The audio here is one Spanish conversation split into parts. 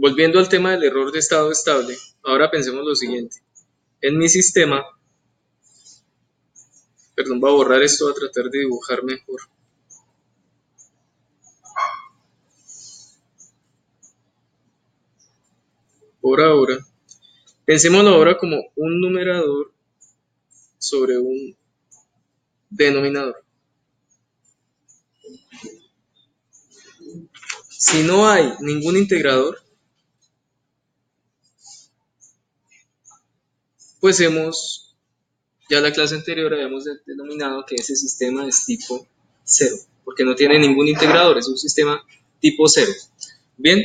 Volviendo al tema del error de estado estable, ahora pensemos lo siguiente. En mi sistema, perdón, voy a borrar esto, voy a tratar de dibujar mejor. Por ahora, pensémoslo ahora como un numerador sobre un denominador. Si no hay ningún integrador, pues ya la clase anterior habíamos denominado que ese sistema es tipo cero, porque no tiene ningún integrador, es un sistema tipo cero. Bien,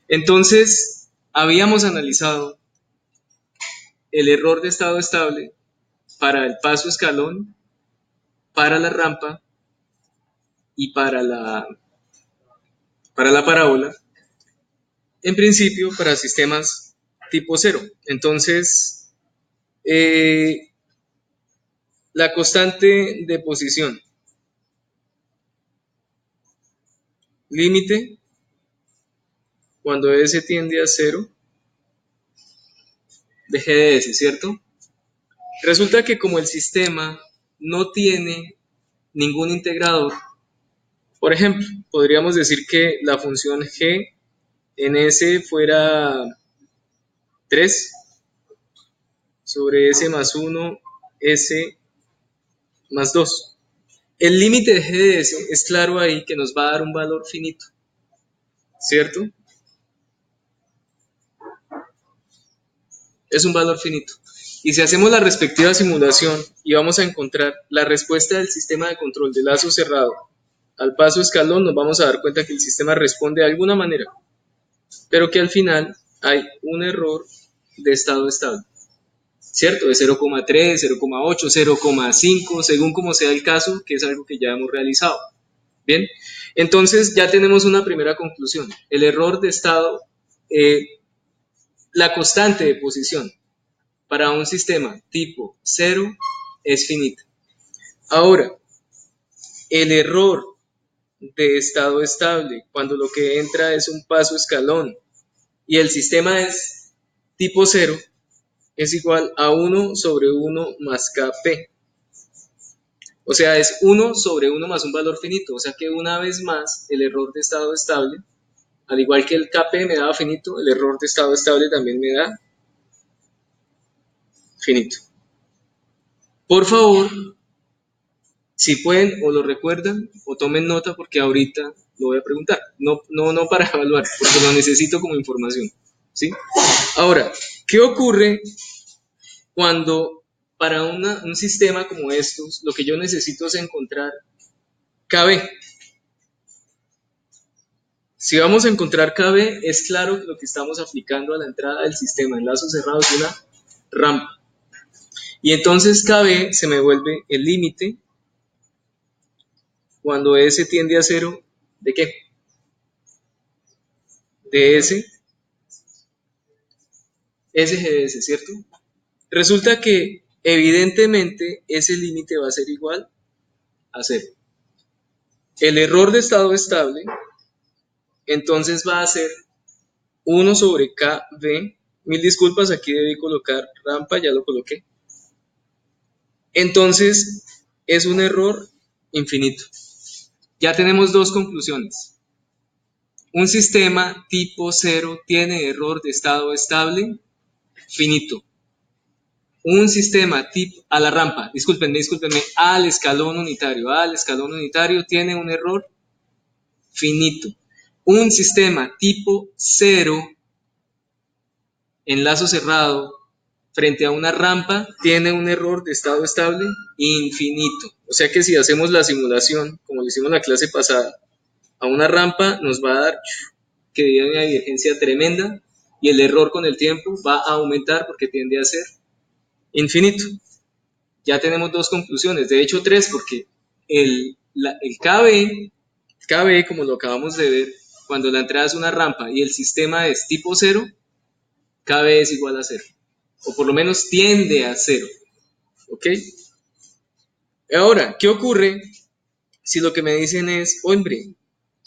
entonces habíamos analizado el error de estado estable para el paso escalón, para la rampa y para la parábola, en principio para sistemas tipo cero. Entonces, la constante de posición, límite, cuando S tiende a cero, de G de S, ¿cierto? Resulta que como el sistema no tiene ningún integrador, por ejemplo, podríamos decir que la función G en S fuera 3 sobre S más 1, S más 2. El límite de G de S es claro ahí que nos va a dar un valor finito, ¿cierto? Es un valor finito. Y si hacemos la respectiva simulación y vamos a encontrar la respuesta del sistema de control de lazo cerrado al paso escalón, nos vamos a dar cuenta que el sistema responde de alguna manera, pero que al final hay un error de estado estable, ¿cierto? De 0,3, 0,8, 0,5, según como sea el caso, que es algo que ya hemos realizado. Bien, entonces ya tenemos una primera conclusión. El error de estado, la constante de posición para un sistema tipo 0 es finita. Ahora, el error de estado estable, cuando lo que entra es un paso escalón y el sistema es tipo 0, es igual a 1 sobre 1 más Kp. O sea, es 1 sobre 1 más un valor finito. O sea que una vez más el error de estado estable, al igual que el Kp me daba finito, el error de estado estable también me da finito. Por favor, si pueden o lo recuerdan o tomen nota porque ahorita lo voy a preguntar. No para evaluar, porque lo necesito como información. ¿Sí? Ahora, ¿qué ocurre cuando para un sistema como estos lo que yo necesito es encontrar KB? Si vamos a encontrar KB, es claro que lo que estamos aplicando a la entrada del sistema en lazos cerrados es una rampa. Y entonces KB se me vuelve el límite cuando S tiende a cero, ¿de qué? De S, SGS, ¿cierto? Resulta que evidentemente ese límite va a ser igual a cero. El error de estado estable entonces va a ser 1 sobre KB. Mil disculpas, aquí debí colocar rampa, ya lo coloqué. Entonces es un error infinito. Ya tenemos dos conclusiones. Un sistema tipo 0 tiene error de estado estable finito. Un sistema tipo a la rampa, discúlpenme, al escalón unitario tiene un error finito. Un sistema tipo 0 en lazo cerrado frente a una rampa tiene un error de estado estable infinito. O sea que si hacemos la simulación, como lo hicimos en la clase pasada, a una rampa nos va a dar que tiene una divergencia tremenda y el error con el tiempo va a aumentar porque tiende a ser infinito. Ya tenemos dos conclusiones, de hecho tres, porque el KB, como lo acabamos de ver, cuando la entrada es una rampa y el sistema es tipo 0, KB es igual a 0, o por lo menos tiende a 0, ¿ok? Ahora, ¿qué ocurre si lo que me dicen es, hombre,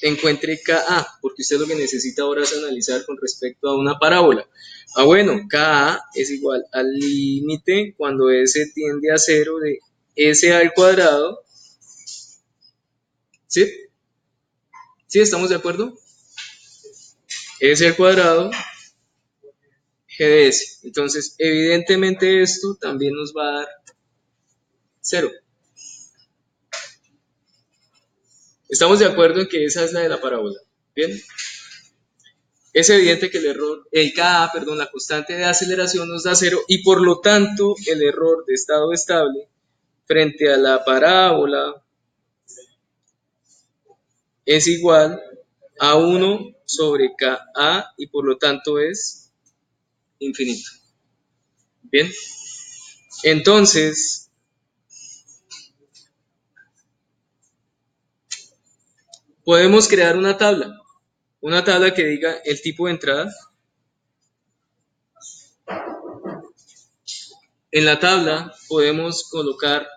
encuentre KA, porque usted lo que necesita ahora es analizar con respecto a una parábola. Bueno, KA es igual al límite cuando S tiende a 0 de S al cuadrado. ¿Sí? ¿Sí? ¿Estamos de acuerdo? S al cuadrado G de S. Entonces, evidentemente esto también nos va a dar 0. Estamos de acuerdo en que esa es la de la parábola. Bien. Es evidente que el KA, perdón, la constante de aceleración nos da 0 y por lo tanto el error de estado estable frente a la parábola es igual a 1 sobre KA y por lo tanto es infinito. Bien. Entonces, podemos crear una tabla que diga el tipo de entrada. En la tabla podemos colocar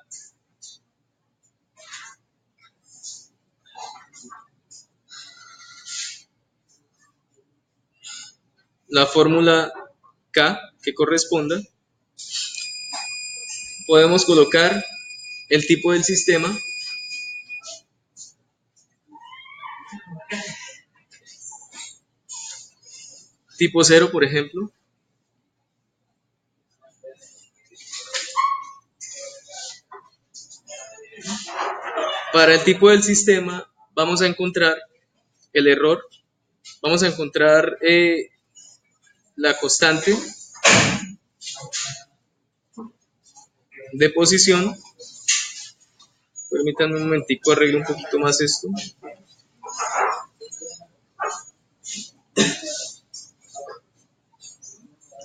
la fórmula K que corresponda. Podemos colocar el tipo del sistema, tipo 0, por ejemplo. Para el tipo del sistema vamos a encontrar el error, vamos a encontrar la constante de posición. Permítanme un momentico, arreglo un poquito más esto.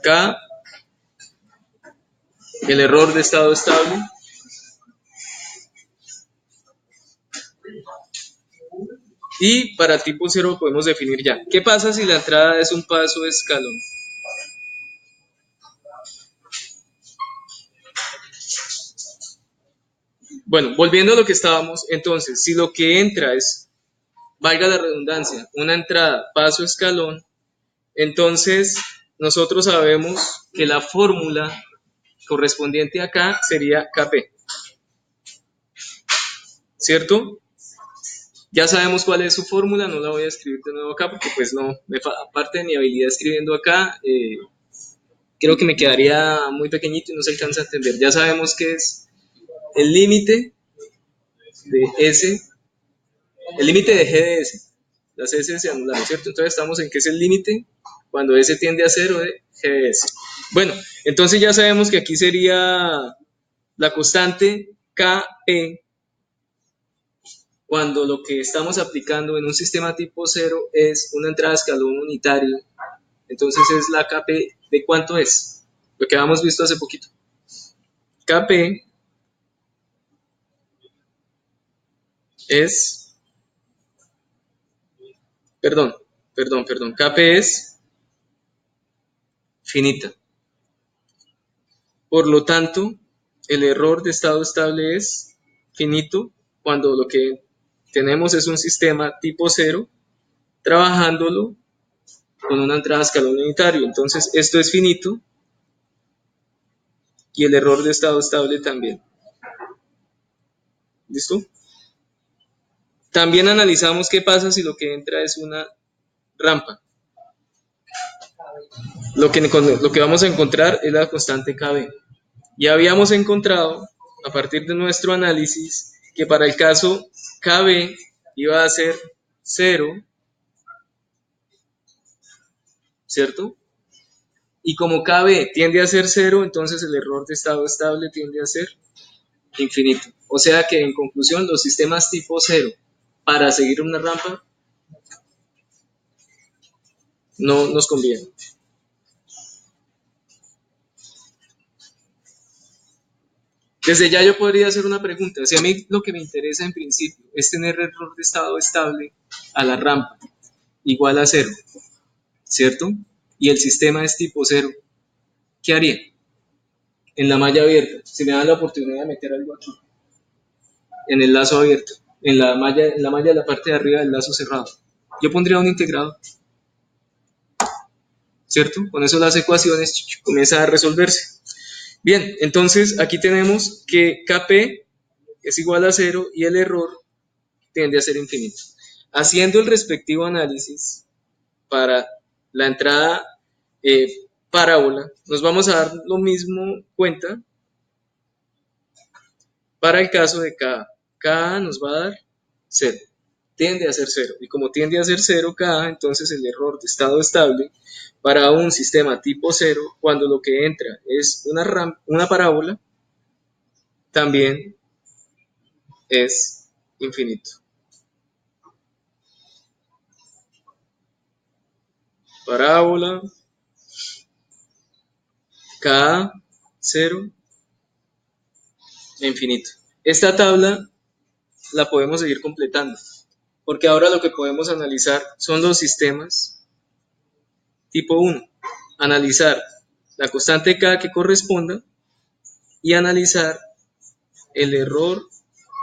K, el error de estado estable. Y para tipo 0 podemos definir ya. ¿Qué pasa si la entrada es un paso de escalón? Bueno, volviendo a lo que estábamos, entonces, si lo que entra es, valga la redundancia, una entrada paso escalón, entonces nosotros sabemos que la fórmula correspondiente acá sería KP, ¿cierto? Ya sabemos cuál es su fórmula, no la voy a escribir de nuevo acá porque pues no, aparte de mi habilidad escribiendo acá, creo que me quedaría muy pequeñito y no se alcanza a entender. Ya sabemos que es el límite de S, el límite de G de S, las S se anularon, ¿cierto? Entonces estamos en que es el límite cuando S tiende a 0 de G de S. Bueno, entonces ya sabemos que aquí sería la constante KP cuando lo que estamos aplicando en un sistema tipo 0 es una entrada de escalón unitario. Entonces es la KP de cuánto es, lo que habíamos visto hace poquito. KP es, perdón, KP es finita. Por lo tanto, el error de estado estable es finito cuando lo que tenemos es un sistema tipo 0 trabajándolo con una entrada a escalón unitario. Entonces, esto es finito y el error de estado estable también. ¿Listo? También analizamos qué pasa si lo que entra es una rampa. Lo que vamos a encontrar es la constante KB. Ya habíamos encontrado, a partir de nuestro análisis, que para el caso KB iba a ser 0, ¿cierto? Y como KB tiende a ser 0, entonces el error de estado estable tiende a ser infinito. O sea que en conclusión, los sistemas tipo 0 para seguir una rampa no nos conviene. Desde ya yo podría hacer una pregunta. Si a mí lo que me interesa en principio es tener error de estado estable a la rampa igual a 0, ¿cierto? Y el sistema es tipo 0, ¿qué haría? En la malla abierta, si me dan la oportunidad de meter algo aquí, en el lazo abierto. en la malla de la parte de arriba del lazo cerrado. Yo pondría un integrado, ¿cierto? Con eso las ecuaciones comienzan a resolverse. Bien, entonces aquí tenemos que Kp es igual a 0 y el error tiende a ser infinito. Haciendo el respectivo análisis para la entrada parábola, nos vamos a dar lo mismo cuenta para el caso de Ka. Ka nos va a dar 0, tiende a ser 0. Y como tiende a ser 0 Ka, entonces el error de estado estable para un sistema tipo 0, cuando lo que entra es una parábola, también es infinito. Parábola, K, 0, infinito. Esta tabla la podemos seguir completando, porque ahora lo que podemos analizar son los sistemas tipo 1. Analizar la constante K que corresponda y analizar el error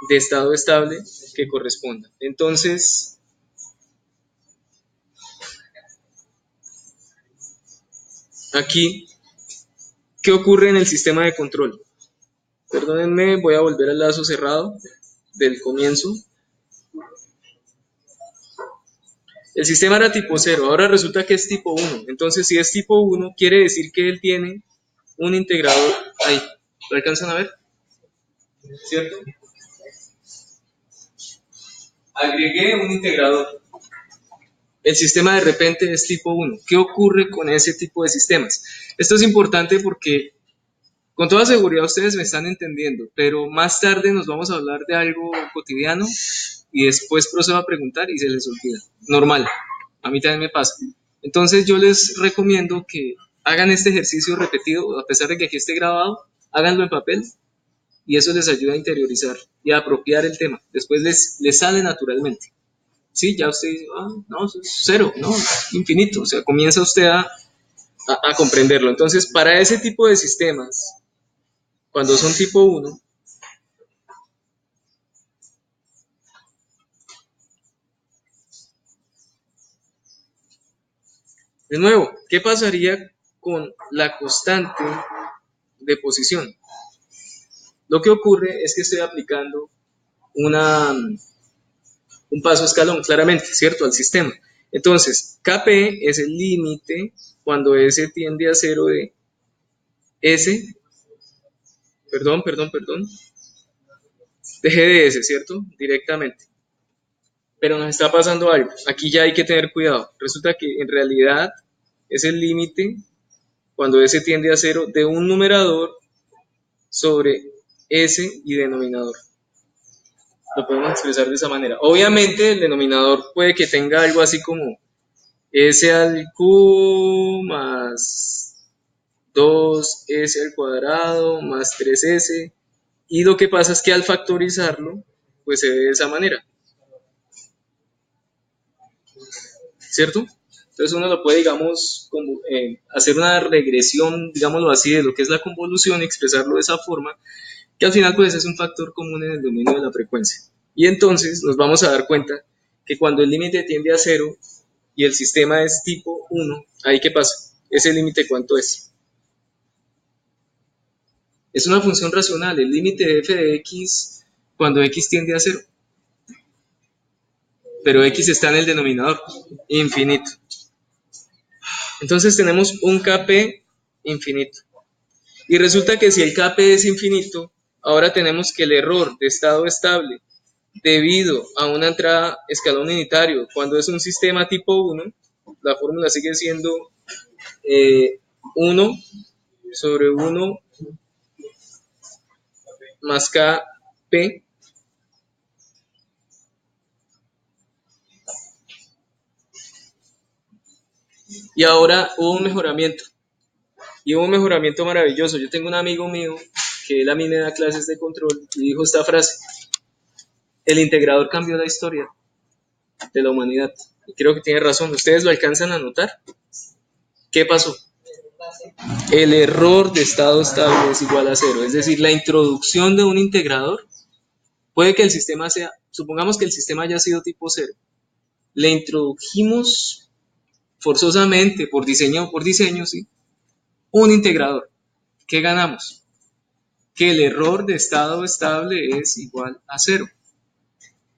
de estado estable que corresponda. Entonces, aquí, ¿qué ocurre en el sistema de control? Perdónenme, voy a volver al lazo cerrado del comienzo. El sistema era tipo 0, ahora resulta que es tipo 1. Entonces, si es tipo 1, quiere decir que él tiene un integrador ahí. ¿Lo alcanzan a ver? ¿Cierto? Agregué un integrador. El sistema de repente es tipo 1. ¿Qué ocurre con ese tipo de sistemas? Esto es importante porque con toda seguridad ustedes me están entendiendo, pero más tarde nos vamos a hablar de algo cotidiano y después procedo a preguntar y se les olvida. Normal, a mí también me pasa. Entonces yo les recomiendo que hagan este ejercicio repetido, a pesar de que aquí esté grabado, háganlo en papel y eso les ayuda a interiorizar y a apropiar el tema. Después les sale naturalmente. Sí, ya usted dice, no, eso es 0, no, infinito. O sea, comienza usted a comprenderlo. Entonces, para ese tipo de sistemas, cuando son tipo 1, de nuevo, ¿qué pasaría con la constante de posición? Lo que ocurre es que estoy aplicando un paso escalón, claramente, ¿cierto? Al sistema. Entonces, Kp es el límite cuando S tiende a 0 de S, de G de S, ¿cierto? Directamente. Pero nos está pasando algo. Aquí ya hay que tener cuidado. Resulta que en realidad es el límite cuando S tiende a 0 de un numerador sobre S y denominador. Lo podemos expresar de esa manera. Obviamente el denominador puede que tenga algo así como S al cubo más 2S al cuadrado más 3S. Y lo que pasa es que al factorizarlo, pues se ve de esa manera. ¿Cierto? Entonces uno lo puede, digamos, hacer una regresión, digámoslo así, de lo que es la convolución y expresarlo de esa forma, que al final pues es un factor común en el dominio de la frecuencia. Y entonces nos vamos a dar cuenta que cuando el límite tiende a 0 y el sistema es tipo 1, ¿ahí qué pasa? ¿Ese límite cuánto es? Es una función racional, el límite de f de x cuando x tiende a 0, pero x está en el denominador, infinito. Entonces tenemos un Kp infinito. Y resulta que si el Kp es infinito, ahora tenemos que el error de estado estable debido a una entrada escalón unitario, cuando es un sistema tipo 1, la fórmula sigue siendo 1 sobre 1 más Kp. Y ahora hubo un mejoramiento. Y hubo un mejoramiento maravilloso. Yo tengo un amigo mío que él a mí me da clases de control y dijo esta frase: el integrador cambió la historia de la humanidad. Y creo que tiene razón. ¿Ustedes lo alcanzan a notar? ¿Qué pasó? El error de estado estable es igual a 0. Es decir, la introducción de un integrador puede que el sistema sea supongamos que el sistema haya sido tipo cero, le introdujimos forzosamente, por diseño, ¿sí? Un integrador. ¿Qué ganamos? Que el error de estado estable es igual a cero.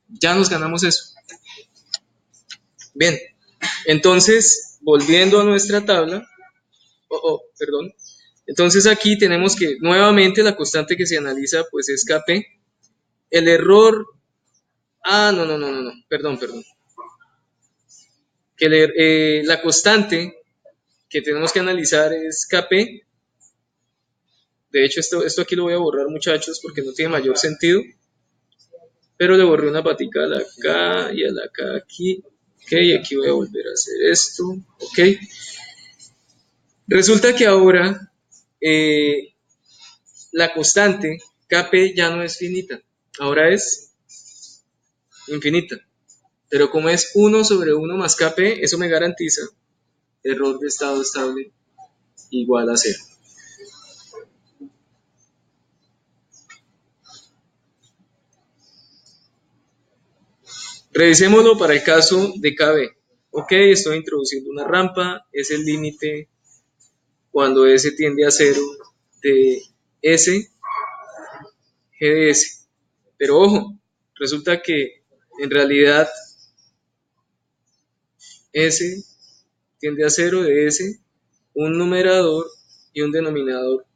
Ya nos ganamos eso. Bien, entonces, volviendo a nuestra tabla, perdón. Entonces aquí tenemos que nuevamente la constante que se analiza pues es Kp. El error, no, perdón. Que la constante que tenemos que analizar es Kp. De hecho, esto aquí lo voy a borrar, muchachos, porque no tiene mayor sentido. Pero le borré una patica a la K y a la K aquí. Ok, aquí voy a volver a hacer esto. Ok. Resulta que ahora la constante Kp ya no es finita. Ahora es infinita. Pero como es 1/1 más Kp, eso me garantiza error de estado estable igual a cero. Revisémoslo para el caso de Kb. Ok, estoy introduciendo una rampa, es el límite cuando S tiende a cero de S, G de S. Pero ojo, resulta que en realidad S tiende a cero de S, un numerador y un denominador,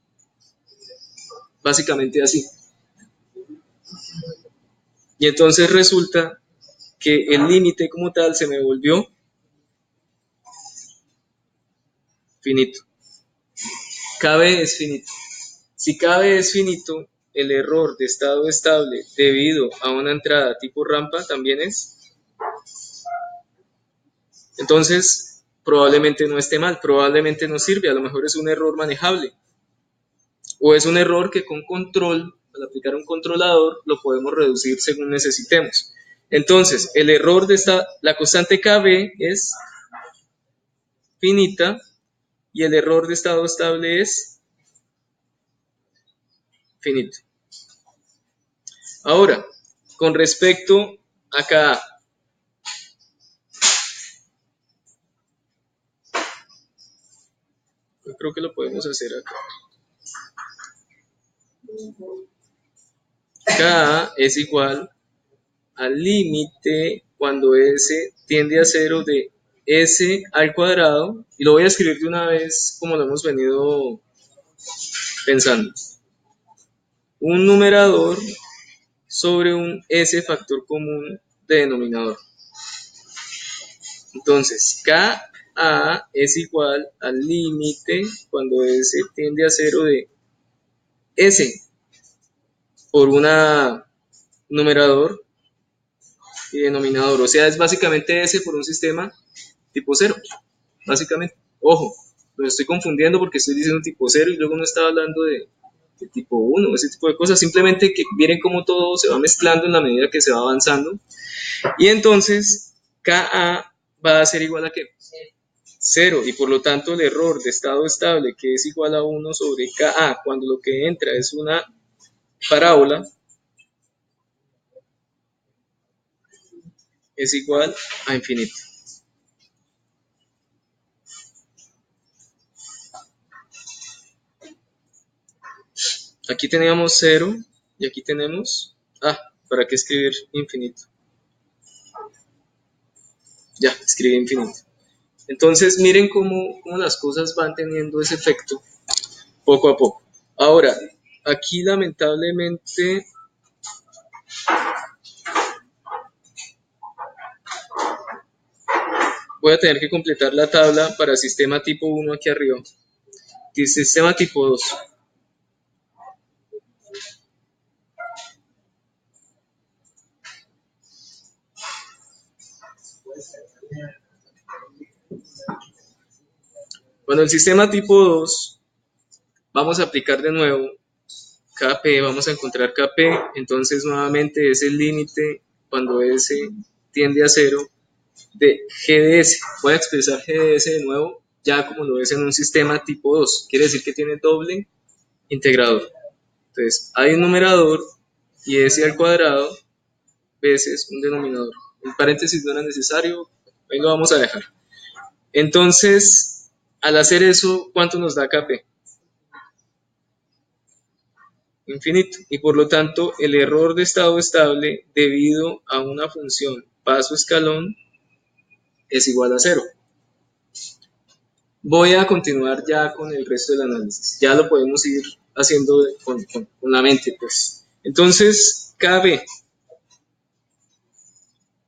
básicamente así. Y entonces resulta que el límite como tal se me volvió finito. Kb es finito. Si Kb es finito, el error de estado estable debido a una entrada tipo rampa también es. Entonces, probablemente no esté mal, probablemente no sirve, a lo mejor es un error manejable. O es un error que con control, al aplicar un controlador, lo podemos reducir según necesitemos. Entonces, el error de la constante Kb es finita y el error de estado estable es finito. Ahora, con respecto a Ka, yo creo que lo podemos hacer acá. K es igual al límite cuando S tiende a cero de S al cuadrado, y lo voy a escribir de una vez como lo hemos venido pensando. Un numerador sobre un S factor común de denominador. Entonces, Ka es igual al límite cuando S tiende a cero de S por una numerador y denominador. O sea, es básicamente S por un sistema tipo cero, básicamente. Ojo, lo estoy confundiendo porque estoy diciendo tipo cero y luego no estaba hablando de tipo 1, ese tipo de cosas. Simplemente que miren cómo todo se va mezclando en la medida que se va avanzando. Y entonces, Ka va a ser igual a ¿qué? 0, y por lo tanto el error de estado estable, que es igual a 1 sobre Ka, cuando lo que entra es una parábola, es igual a infinito. Aquí teníamos 0 y aquí tenemos, ¿para qué escribir infinito? Ya, escribí infinito. Entonces miren cómo las cosas van teniendo ese efecto poco a poco. Ahora, aquí lamentablemente voy a tener que completar la tabla para sistema tipo 1 aquí arriba. Y sistema tipo 2. Bueno, el sistema tipo 2, vamos a aplicar de nuevo Kp, vamos a encontrar Kp, entonces nuevamente es el límite cuando S tiende a 0 de G de S. Voy a expresar G de S de nuevo, ya como lo ves en un sistema tipo 2, quiere decir que tiene doble integrador. Entonces, hay un numerador y S al cuadrado veces un denominador. El paréntesis no era necesario, ahí lo vamos a dejar. Entonces, al hacer eso, ¿cuánto nos da Kp? Infinito. Y por lo tanto, el error de estado estable debido a una función paso escalón es igual a cero. Voy a continuar ya con el resto del análisis. Ya lo podemos ir haciendo con la mente, pues. Entonces, Kb,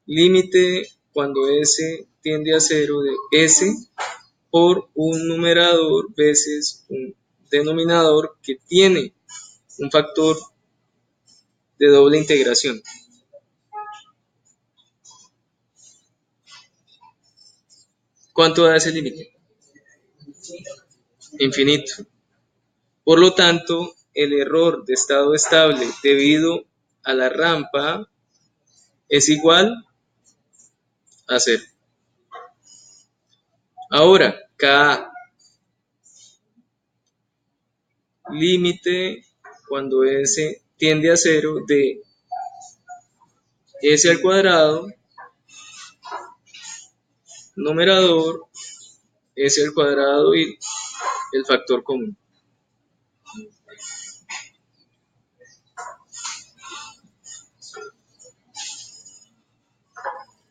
límite cuando S tiende a cero de S por un numerador veces un denominador que tiene un factor de doble integración. ¿Cuánto da ese límite? Infinito. Por lo tanto, el error de estado estable debido a la rampa es igual a cero. Ahora, K límite cuando S tiende a cero de S al cuadrado, numerador, S al cuadrado y el factor común.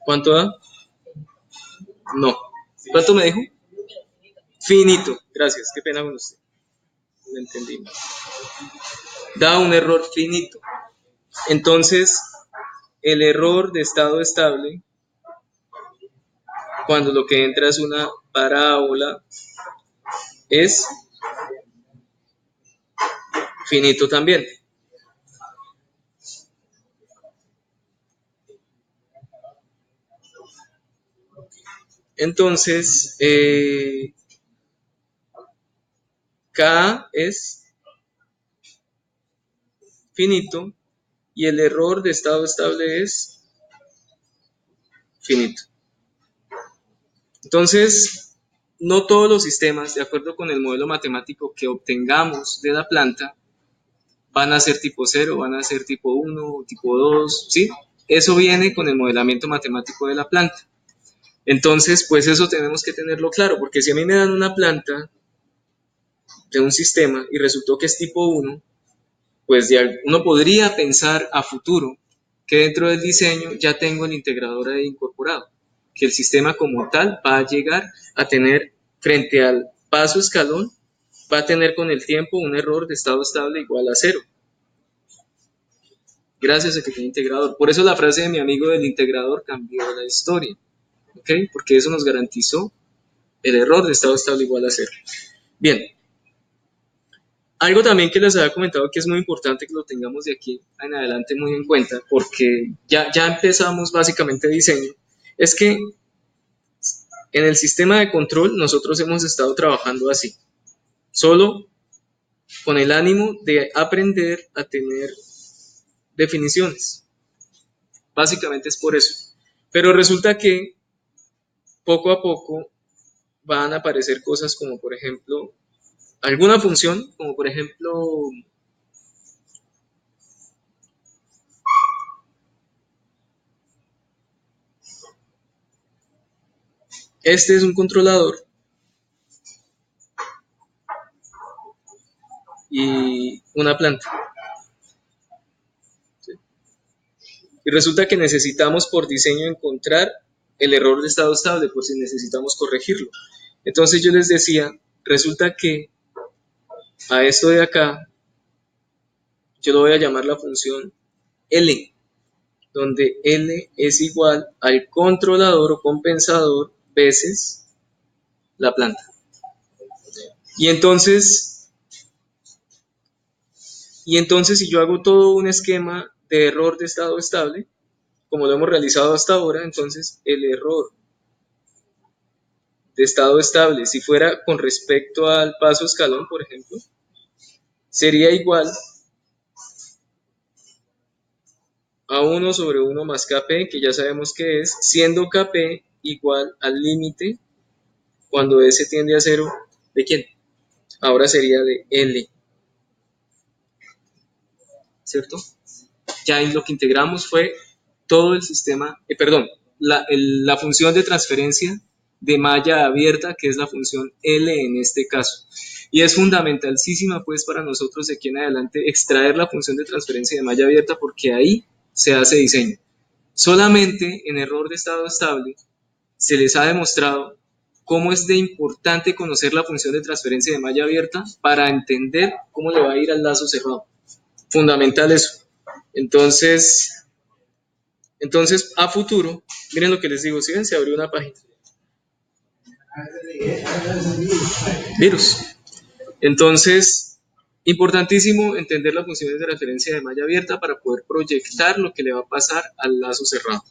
¿Cuánto da? No. ¿Cuánto me dijo? Finito. Gracias. Qué pena con usted. No entendí. Da un error finito. Entonces, el error de estado estable, cuando lo que entra es una parábola, es finito también. Entonces, K es finito y el error de estado estable es finito. Entonces, no todos los sistemas, de acuerdo con el modelo matemático que obtengamos de la planta, van a ser tipo 0, van a ser tipo 1, tipo 2, ¿sí? Eso viene con el modelamiento matemático de la planta. Entonces, pues eso tenemos que tenerlo claro, porque si a mí me dan una planta de un sistema y resultó que es tipo 1, pues uno podría pensar a futuro que dentro del diseño ya tengo el integrador ahí incorporado, que el sistema como tal va a llegar a tener frente al paso escalón, va a tener con el tiempo un error de estado estable igual a cero, gracias a que tiene integrador. Por eso la frase de mi amigo del integrador cambió la historia, ¿ok? Porque eso nos garantizó el error de estado estable igual a cero. Bien, algo también que les había comentado que es muy importante que lo tengamos de aquí en adelante muy en cuenta, porque ya empezamos básicamente diseño, es que en el sistema de control nosotros hemos estado trabajando así, solo con el ánimo de aprender a tener definiciones. Básicamente es por eso. Pero resulta que poco a poco van a aparecer cosas como por ejemplo alguna función, como por ejemplo este es un controlador y una planta. Y resulta que necesitamos por diseño encontrar el error de estado estable por si necesitamos corregirlo. Entonces yo les decía, resulta que a esto de acá yo lo voy a llamar la función L, donde L es igual al controlador o compensador veces la planta. Y entonces, si yo hago todo un esquema de error de estado estable, como lo hemos realizado hasta ahora, entonces el error de estado estable, si fuera con respecto al paso escalón, por ejemplo, sería igual a 1 sobre 1 más Kp, que ya sabemos que es, siendo Kp igual al límite cuando S tiende a cero, ¿de quién? Ahora sería de L, ¿cierto? Ya lo que integramos fue todo el sistema, perdón, la función de transferencia de malla abierta, que es la función L en este caso. Y es fundamentalísima pues para nosotros de aquí en adelante extraer la función de transferencia de malla abierta porque ahí se hace diseño. Solamente en error de estado estable se les ha demostrado cómo es de importante conocer la función de transferencia de malla abierta para entender cómo le va a ir al lazo cerrado. Fundamental eso. Entonces, a futuro, miren lo que les digo, ¿sí ven? Se abrió una página. Virus. Entonces, importantísimo entender las funciones de referencia de malla abierta para poder proyectar lo que le va a pasar al lazo cerrado.